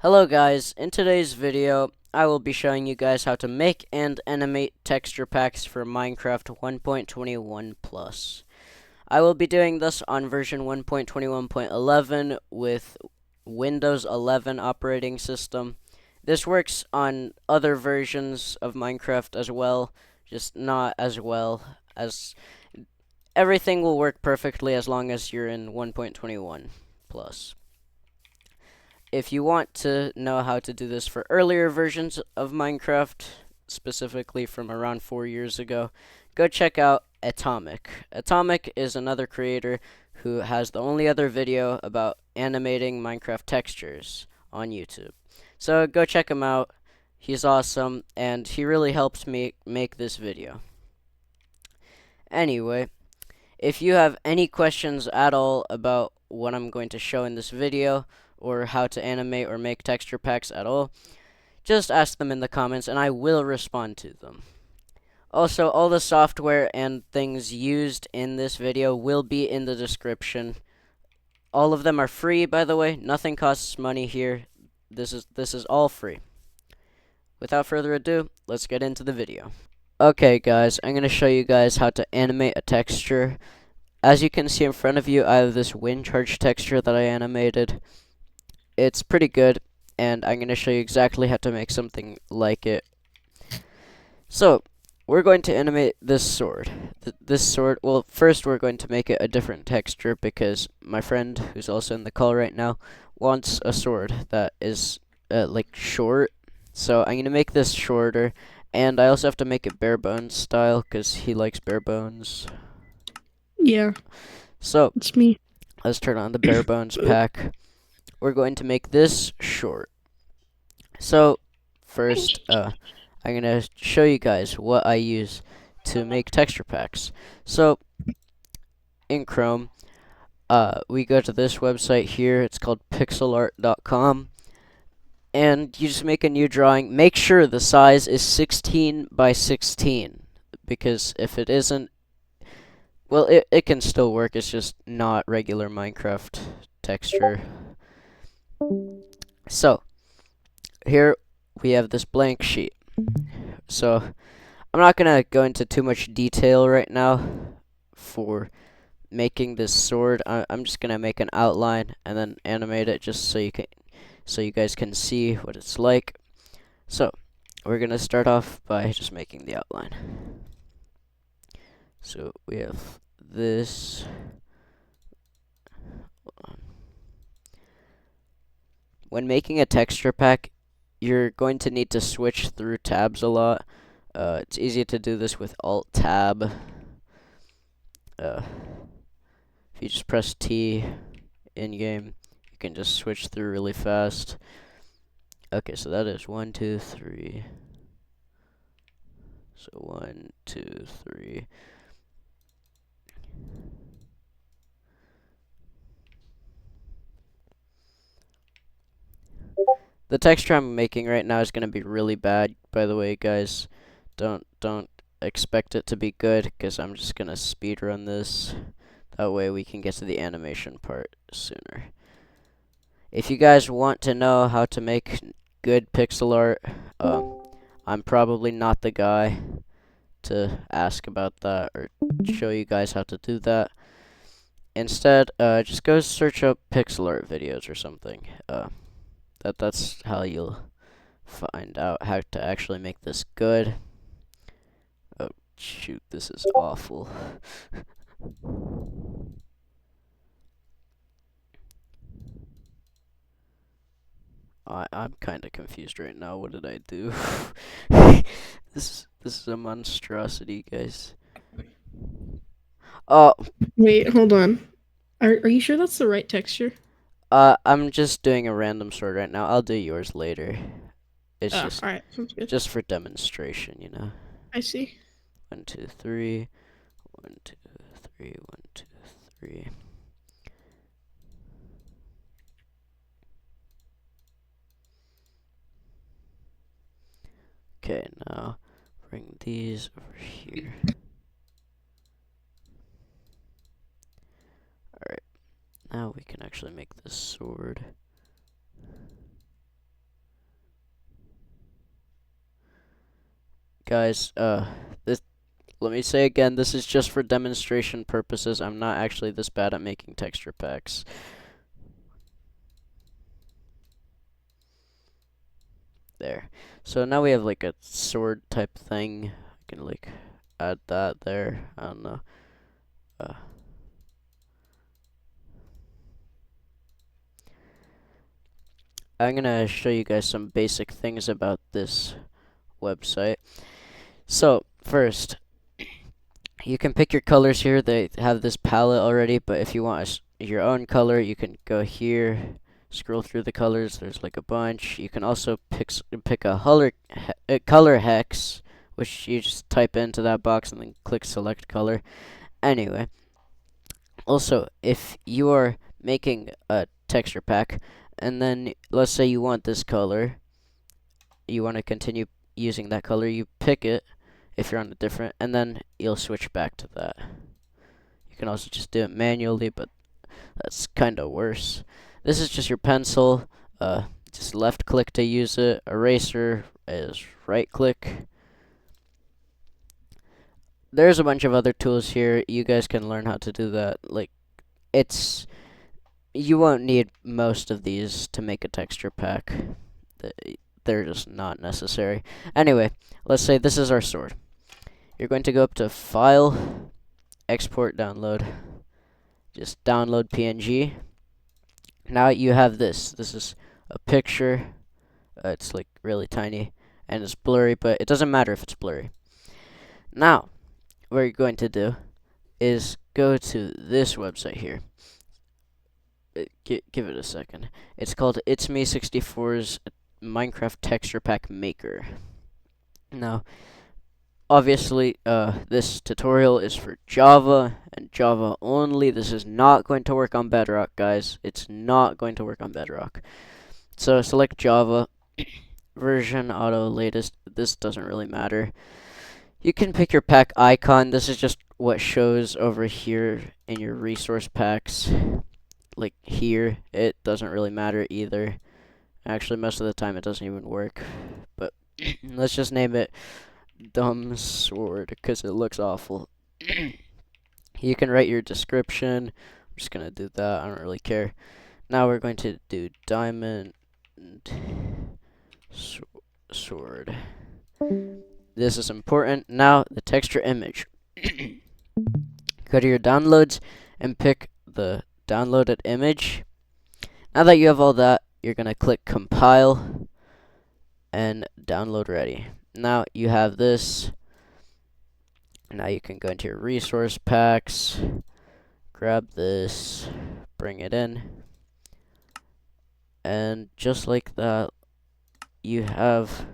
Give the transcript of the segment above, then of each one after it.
Hello guys, in today's video, I will be showing you guys how to make and animate texture packs for Minecraft 1.21 Plus. I will be doing this on version 1.21.11 with Windows 11 operating system. This works on other versions of Minecraft as well, just not as well as everything will work perfectly as long as you're in 1.21 Plus. If you want to know how to do this for earlier versions of Minecraft, specifically from around 4 years ago, go check out Atomic. Atomic is another creator who has the only other video about animating Minecraft textures on YouTube. So go check him out. He's awesome, and he really helped me make this video. Anyway, if you have any questions at all about what I'm going to show in this video, or how to animate or make texture packs at all, just ask them in the comments and I will respond to them. Also, all the software and things used in this video will be in the description. All of them are free, by the way. Nothing costs money here. This is all free. Without further ado, let's get into the video. Okay, guys, I'm going to show you guys how to animate a texture. As you can see in front of you, I have this wind charge texture that I animated. It's pretty good, and I'm going to show you exactly how to make something like it. So, we're going to animate this sword. This sword, well, first we're going to make it a different texture because my friend, who's also in the call right now, wants a sword that is, like, short. So, I'm going to make this shorter, and I also have to make it bare bones style because he likes bare bones. Yeah, So, it's me. let's turn on the bare bones pack. We're going to make this short. So, first, I'm going to show you guys what I use to make texture packs. So, in Chrome, we go to this website here. It's called pixelart.com. And you just make a new drawing. Make sure the size is 16 by 16. Because if it isn't, well, it can still work. It's just not regular Minecraft texture. So, here we have this blank sheet. So, I'm not gonna go into too much detail right now for making this sword. I'm just gonna make an outline and then animate it just so you guys can see what it's like. So, we're gonna start off by just making the outline. So, we have this. When making a texture pack, you're going to need to switch through tabs a lot. It's easy to do this with Alt-Tab. If you just press T in-game, you can just switch through really fast. Okay, so that is 1, 2, 3. So 1, 2, 3. The texture I'm making right now is going to be really bad, by the way, guys. Don't expect it to be good, because I'm just going to speedrun this. That way we can get to the animation part sooner. If you guys want to know how to make good pixel art, I'm probably not the guy to ask about that or show you guys how to do that. Instead, just go search up pixel art videos or something. That's how you'll find out how to actually make this good. Oh, shoot, this is awful. I'm kind of confused right now. What did I do? This is a monstrosity, guys. Oh, Wait, hold on. Are you sure that's the right texture? I'm just doing a random sort right now. I'll do yours later. It's Ah, alright, sounds good. just for demonstration, you know. I see. 1, 2, 3. 1, 2, 3. 1, 2, 3. Okay, now bring these over here. Alright, now we can actually make this sword. guys, this let me say again, this is just for demonstration purposes. I'm not actually this bad at making texture packs. There. So now we have like a sword type thing. I can like add that there. I don't know. Uh, I'm gonna show you guys some basic things about this website. So first, you can pick your colors here. They have this palette already, but if you want your own color, you can go here, scroll through the colors. There's like a bunch. You can also pick a color hex, which you just type into that box and then click select color. Anyway, also if you are making a texture pack, and then let's say you want this color, you want to continue using that color, you pick it if you're on a different, and then you'll switch back to that. You can also just do it manually, but that's kind of worse. This is just your pencil. Just left click to use it. Eraser is right click. There's a bunch of other tools here. You guys can learn how to do that. Like, you won't need most of these to make a texture pack. They're just not necessary. Anyway, let's say this is our sword. You're going to go up to File, Export, Download. Just download PNG. Now you have this. This is a picture. It's like really tiny and it's blurry, but it doesn't matter if it's blurry. Now, what you're going to do is go to this website here. Give it a second. It's called It's Me 64's Minecraft Texture Pack Maker. Now, obviously, this tutorial is for Java and Java only. This is not going to work on Bedrock, guys. It's not going to work on Bedrock. So select Java, version, auto, latest. This doesn't really matter. You can pick your pack icon. This is just what shows over here in your resource packs. Like here, it doesn't really matter either. Actually, most of the time it doesn't even work. But let's just name it Dumb Sword because it looks awful. You can write your description. I'm just gonna do that. I don't really care. Now we're going to do diamond sword. This is important. Now the texture image. Go to your downloads and pick the downloaded image. Now that you have all that, you're gonna click compile and download ready. Now you have this. Now you can go into your resource packs, grab this, bring it in, and just like that, you have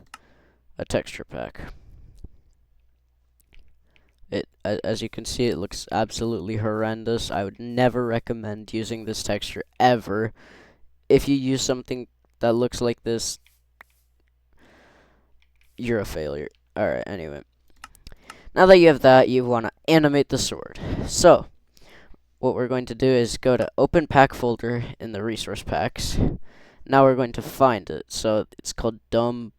a texture pack. As you can see, it looks absolutely horrendous. I would never recommend using this texture ever. If you use something that looks like this, you're a failure. Alright, anyway. Now that you have that, you want to animate the sword. So, what we're going to do is go to Open Pack folder in the resource packs. Now we're going to find it. So, it's called Dumb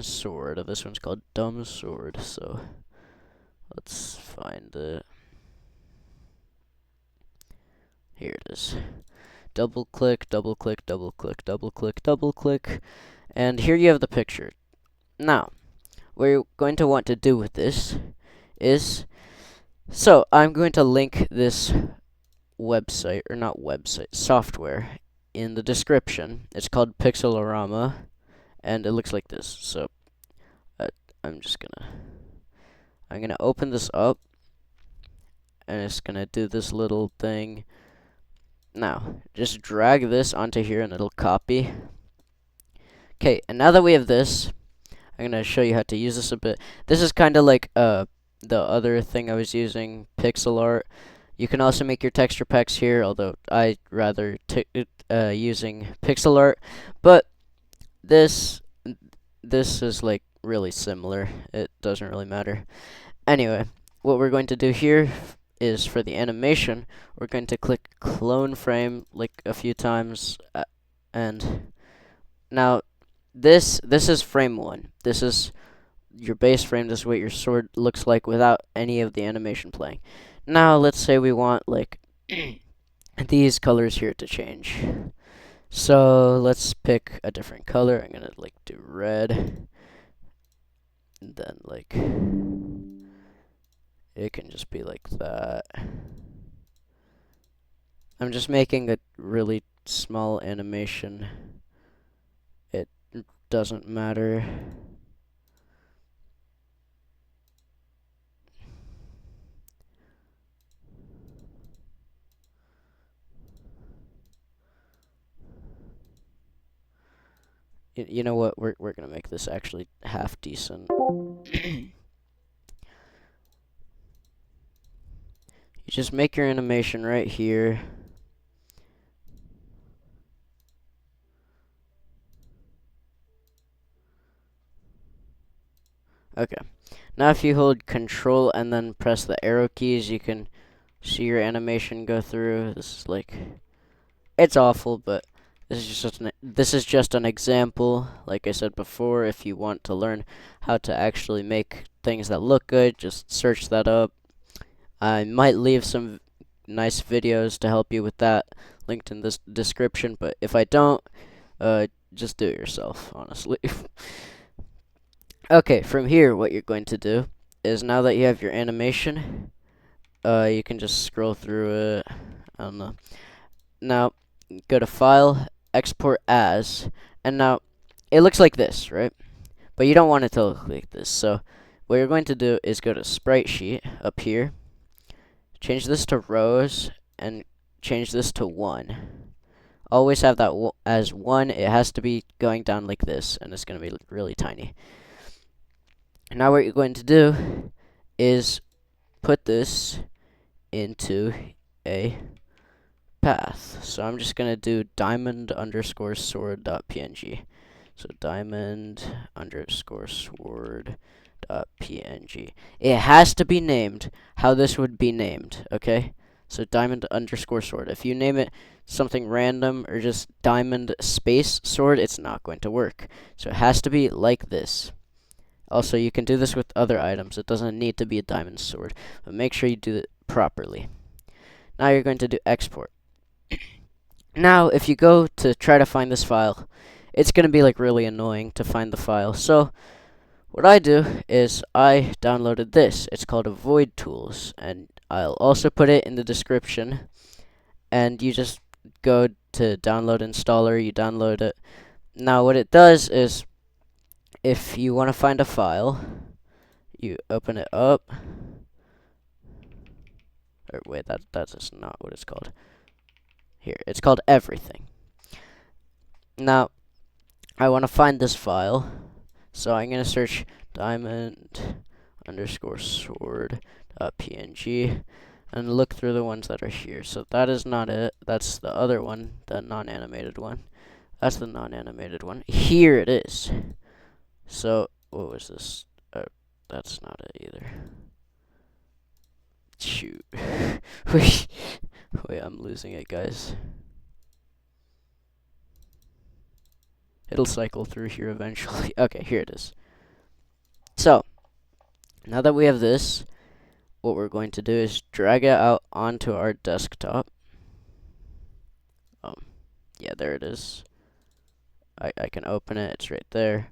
Sword. This one's called Dumb Sword. So, let's find it. Here it is. Double click, double click, double click, double click, double click. And here you have the picture. Now, what you're going to want to do with this is, so I'm going to link this website, or not website, software in the description. It's called Pixelorama, and it looks like this. So, I'm gonna open this up, and it's gonna do this little thing. Now, just drag this onto here and it'll copy. Okay, and now that we have this, I'm gonna show you how to use this a bit. This is kind of like the other thing I was using, pixel art. You can also make your texture packs here, although I rather using pixel art. But this is like really similar. It doesn't really matter. Anyway, what we're going to do here is for the animation, we're going to click clone frame like a few times, and now this is frame 1. This is your base frame. This is what your sword looks like without any of the animation playing. Now let's say we want like these colors here to change. So let's pick a different color. I'm gonna like do red, and then like it can just be like that. I'm just making a really small animation. It doesn't matter. You know what? We're gonna make this actually half decent. You just make your animation right here. Okay. Now if you hold Control and then press the arrow keys, you can see your animation go through. This is like, it's awful, but this is just an example. Like I said before, if you want to learn how to actually make things that look good, just search that up. I might leave some nice videos to help you with that linked in this description, but if I don't, just do it yourself, honestly. Okay, from here, what you're going to do is now that you have your animation, you can just scroll through it. I don't know. Now, go to File, Export As, and now it looks like this, right? But you don't want it to look like this. So, what you're going to do is go to Sprite Sheet up here, change this to rows, and change this to 1. Always have that as 1. It has to be going down like this, and it's going to be really tiny. Now what you're going to do is put this into a path. So I'm just going to do diamond underscore sword dot png. So diamond underscore sword dot png. It has to be named how this would be named, okay? So diamond underscore sword. If you name it something random or just diamond space sword, it's not going to work. So it has to be like this. Also, you can do this with other items. It doesn't need to be a diamond sword, but make sure you do it properly. Now you're going to do export. Now, if you go to try to find this file, it's going to be like really annoying to find the file. So, what I do is I downloaded this. It's called Avoid Tools, and I'll also put it in the description. And you just go to download installer, you download it. Now, what it does is, if you want to find a file, you open it up. Or wait, that's just not what it's called. Here, it's called everything. Now, I want to find this file, so I'm going to search diamond underscore sword .png and look through the ones that are here. So that is not it. That's the other one, the non-animated one. That's the non-animated one. Here it is. So, what was this? That's not it either. Shoot. Wait, I'm losing it, guys. It'll cycle through here eventually. Okay, here it is. So, now that we have this, what we're going to do is drag it out onto our desktop. Yeah, there it is. I can open it. It's right there.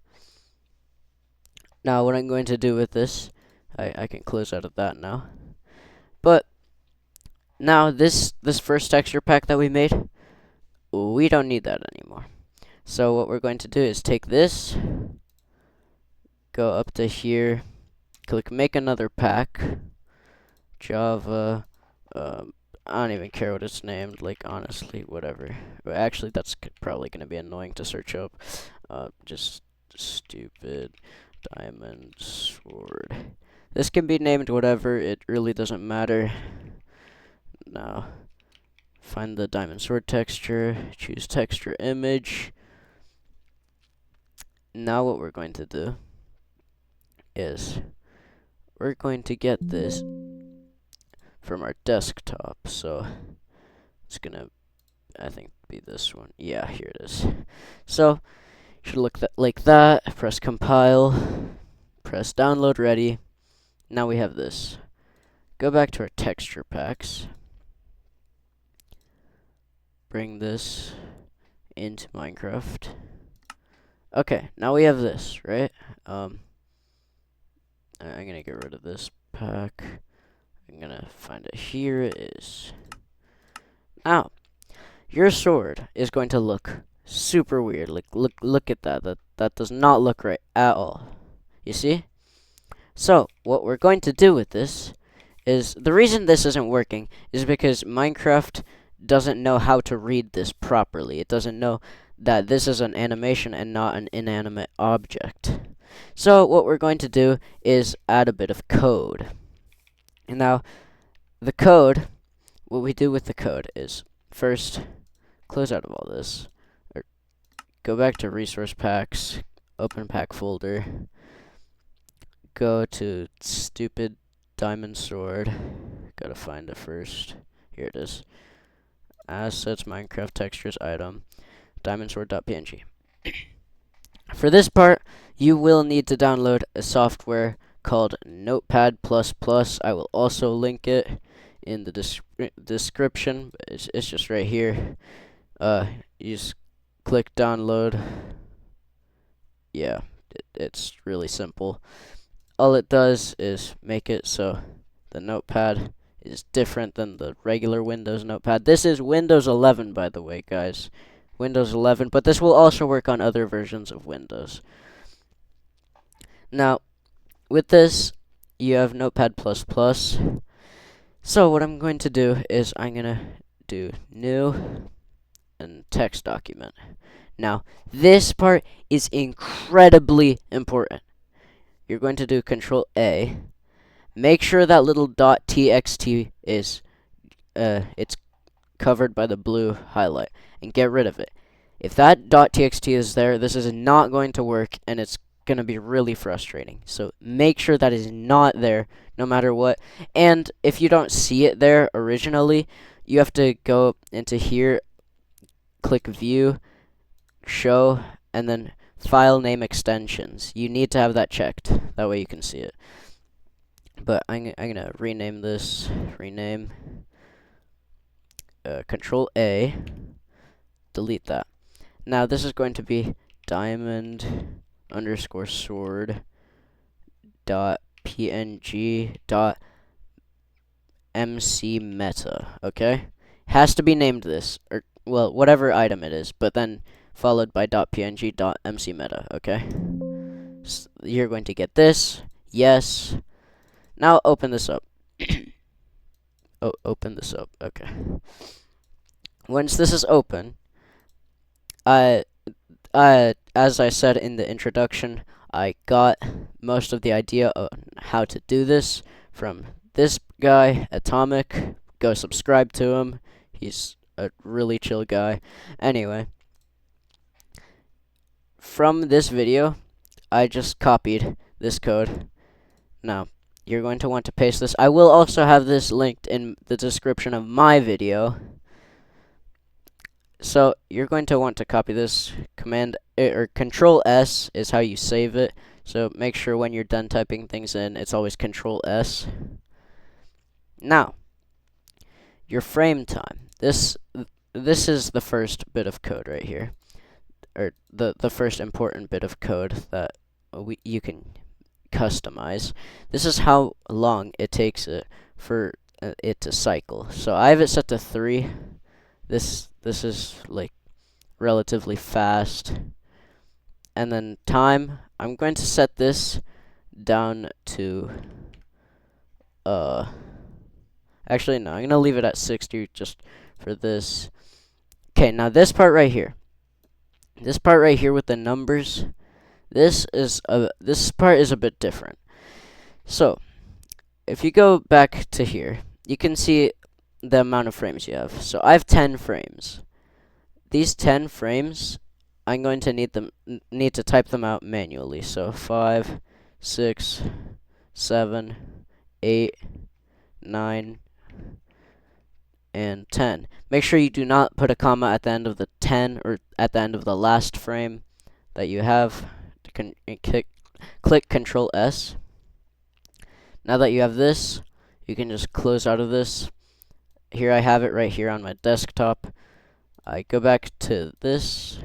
Now, what I'm going to do with this, I can close out of that now. But now this first texture pack that we made, we don't need that anymore. So what we're going to do is take this, go up to here, click make another pack, Java, I don't even care what it's named, like honestly, whatever. But actually, that's probably going to be annoying to search up. Just stupid diamond sword. This can be named whatever, it really doesn't matter. Now, find the diamond sword texture, choose texture image. Now what we're going to do is we're going to get this from our desktop. So it's gonna, I think, be this one. Yeah, here it is. So should look like that. Press compile. Press download ready. Now we have this. Go back to our texture packs. Bring this into Minecraft. Okay, now we have this, right? I'm gonna get rid of this pack. I'm gonna find it. Here it is. Now, your sword is going to look super weird. Like, look at that. That does not look right at all. You see? So, what we're going to do with this is, the reason this isn't working is because Minecraft doesn't know how to read this properly. It doesn't know that this is an animation and not an inanimate object. So what we're going to do is add a bit of code. And now, the code, what we do with the code is, first, close out of all this, or go back to resource packs, open pack folder, go to stupid diamond sword, gotta find it first, here it is, assets, Minecraft textures, item, diamondsword.png. For this part, you will need to download a software called Notepad++. I will also link it in the description. It's just right here. You just click download. Yeah, it's really simple. All it does is make it so the Notepad is different than the regular Windows Notepad. This is Windows 11, by the way, guys. Windows 11, but this will also work on other versions of Windows. Now, with this, you have Notepad++. So what I'm going to do is I'm going to do new and text document. Now, this part is incredibly important. You're going to do Control A. Make sure that little .txt is it's covered by the blue highlight, and get rid of it. If that .txt is there, this is not going to work, and it's going to be really frustrating. So make sure that is not there, no matter what. And if you don't see it there originally, you have to go into here, click View, Show, and then File Name Extensions. You need to have that checked. That way you can see it. But I'm going to rename this. Rename. Control A. Delete that. Now this is going to be diamond_sword .png.mc meta. Okay? Has to be named this, or well, whatever item it is, but then followed by .png.mc meta. Okay? So you're going to get this. Yes. Now open this up. Open this up. Okay. Once this is open, as I said in the introduction, I got most of the idea of how to do this from this guy, Atomic. Go subscribe to him. He's a really chill guy. Anyway, from this video, I just copied this code. Now, you're going to want to paste this. I will also have this linked in the description of my video. So you're going to want to copy this. Control S is how you save it. So make sure when you're done typing things in, it's always Control S. Now, your frame time. This is the first bit of code right here, or the first important bit of code that you can customize. This is how long it takes it for it to cycle. So I have it set to 3. This is like relatively fast. And then time, I'm going to set this down to actually no, I'm going to leave it at 60 just for this. Okay, now this part right here. This part right here with the numbers, this part is a bit different. So, if you go back to here, you can see the amount of frames you have. So I have 10 frames. These 10 frames, I'm going to need to type them out manually. So 5, 6, 7, 8, 9, and 10. Make sure you do not put a comma at the end of the 10 or at the end of the last frame that you have. click Control S. Now that you have this, you can just close out of this. Here I have it right here on my desktop. I go back to this,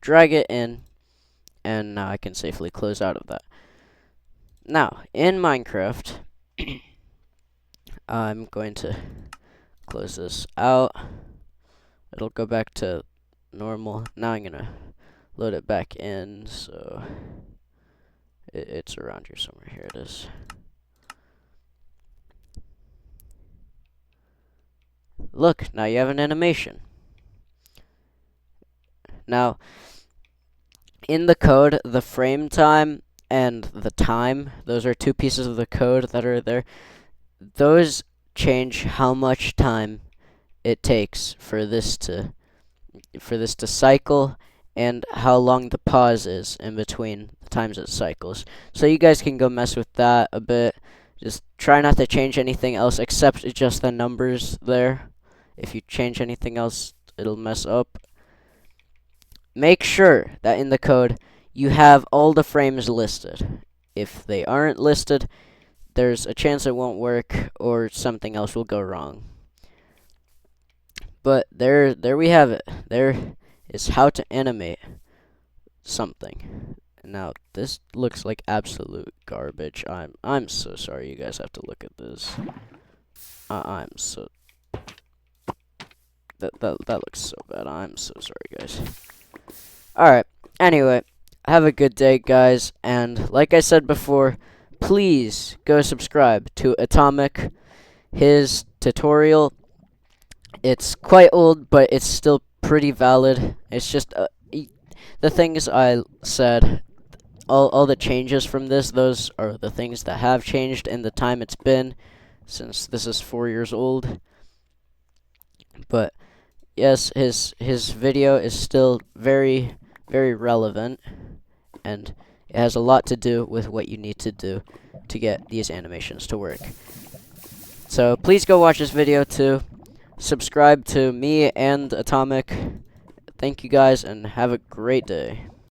drag it in, and now I can safely close out of that. Now, in Minecraft, I'm going to close this out. It'll go back to normal. Now I'm gonna load it back in, so it's around here somewhere. Here it is. Look, now you have an animation. Now, in the code, the frame time and the time, those are two pieces of the code that are there. Those change how much time it takes for this to cycle and how long the pause is in between the times it cycles. So you guys can go mess with that a bit. Just try not to change anything else except just the numbers there. If you change anything else, it'll mess up. Make sure that in the code you have all the frames listed. If they aren't listed, there's a chance it won't work or something else will go wrong. But there we have it. There is how to animate something. Now this looks like absolute garbage. I'm so sorry you guys have to look at this. I'm so that looks so bad. I'm so sorry, guys. Alright, anyway, have a good day, guys, and like I said before, please go subscribe to Atomic. His tutorial, it's quite old, but it's still pretty valid. It's just, the things I said, all the changes from this, those are the things that have changed in the time it's been, since this is 4 years old. But, yes, his video is still very, very relevant, and it has a lot to do with what you need to do to get these animations to work. So please go watch this video too. Subscribe to me and Atomic. Thank you guys, and have a great day.